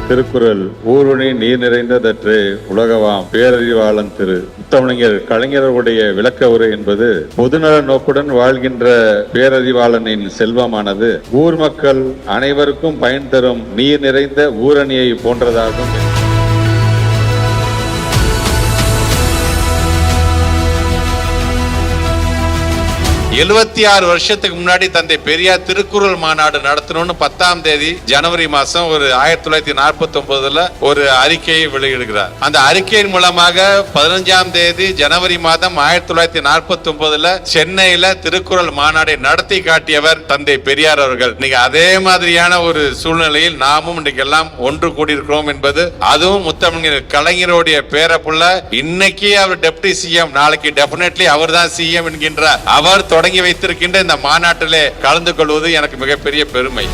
திருக்குறள் ஊருணி நீர் நிறைந்ததற்று உலகவாம் பேரறிவாளன் திரு முத்தமிழர் கலைஞர்களுடைய விளக்க உரை என்பது பொதுநல நோக்குடன் வாழ்கின்ற பேரறிவாளனின் செல்வமானது ஊர் மக்கள் அனைவருக்கும் பயன் தரும் நீர் நிறைந்த ஊரணியை போன்றதாகும். 76 வருஷத்துக்கு முன்னாடி தந்தை பெரியார் திருக்குறள் மாநாடு நடத்தணும்னு 10ஆம் தேதி ஜனவரி மாசம் ஒரு 1949 ஒரு அறிக்கையை வெளியிடுகிறார். அந்த அறிக்கையின் மூலமாக 15ஆம் தேதி ஜனவரி மாதம் 1949 சென்னையில திருக்குறள் மாநாடை நடத்தி காட்டியவர் தந்தை பெரியார் அவர்கள். இன்னைக்கு அதே மாதிரியான ஒரு சூழ்நிலையில் நாமும் இன்னைக்கு எல்லாம் ஒன்று கூடியிருக்கிறோம் என்பது, அதுவும் முத்தமிழர் கலைஞருடைய பேரப்புள்ள, இன்னைக்கு அவர் டெப்டி சிஎம், நாளைக்கு டெபினெட்லி அவர் தான் சிஎம் என்கின்ற அவர் தொடங்கி வைத்திருக்கின்ற இந்த மாநாட்டிலே கலந்து கொள்வது எனக்கு மிகப்பெரிய பெருமை.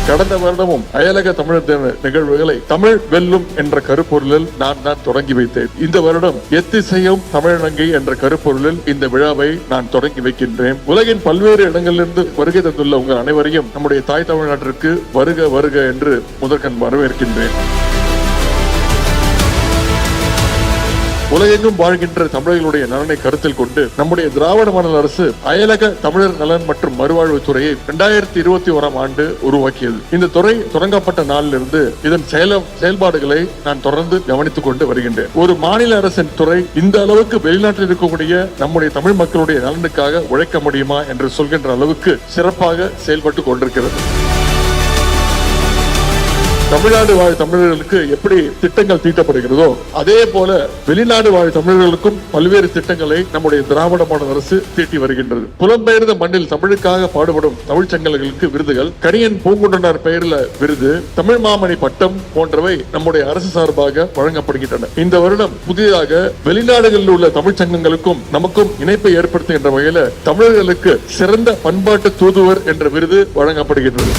கடந்த வருடமும் அயலக தமிழர் தின நிகழ்வுகளை தமிழ் வெல்லும் என்ற கருப்பொருளில் நான் தொடங்கி வைத்தேன். இந்த வருடம் எத்திசையும் தமிழனங்கை என்ற கருப்பொருளில் இந்த விழாவை நான் தொடங்கி வைக்கின்றேன். உலகின் பல்வேறு இடங்களிலிருந்து வருகை தந்துள்ள உங்கள் அனைவரையும் நம்முடைய தாய் தமிழ்நாட்டிற்கு வருக வருக என்று முதற்கண் வரவேற்கின்றேன். உலகெங்கும் வாழ்கின்ற தமிழர்களுடைய நலனை கருத்தில் கொண்டு நம்முடைய திராவிட மாடல் அரசு அயலக தமிழர் நலன் மற்றும் மறுவாழ்வு துறையை 2021ஆம் ஆண்டு உருவாக்கியது. இந்த துறை தொடங்கப்பட்ட நாளிலிருந்து இதன் செயல்பாடுகளை நான் தொடர்ந்து கவனித்துக் கொண்டு வருகின்றேன். ஒரு மாநில அரசின் துறை இந்த அளவுக்கு வெளிநாட்டில் இருக்கக்கூடிய நம்முடைய தமிழ் மக்களுடைய நலனுக்காக உழைக்க முடியுமா என்று சொல்கின்ற அளவுக்கு சிறப்பாக செயல்பட்டு கொண்டிருக்கிறது. தமிழ்நாடு வாழ் தமிழர்களுக்கு எப்படி திட்டங்கள் தீட்டப்படுகிறதோ அதே போல வெளிநாடு வாழ் தமிழர்களுக்கும் பல்வேறு திட்டங்களை நம்முடைய திராவிட மாடல் அரசு தீட்டி வருகின்றது. புலம்பெயர்ந்த மண்ணில் தமிழுக்காக பாடுபடும் தமிழ் சங்கங்களுக்கு விருதுகள், கணியன் பூங்குன்றனார் பெயரில் விருது, தமிழ் மாமணி பட்டம் போன்றவை நம்முடைய அரசு சார்பாக வழங்கப்படுகின்றன. இந்த வருடம் புதிதாக வெளிநாடுகளில் உள்ள தமிழ் சங்கங்களுக்கும் நமக்கும் இணைப்பை ஏற்படுத்துகின்ற வகையில் தமிழர்களுக்கு சிறந்த பண்பாட்டு தூதுவர் என்ற விருது வழங்கப்படுகின்றது.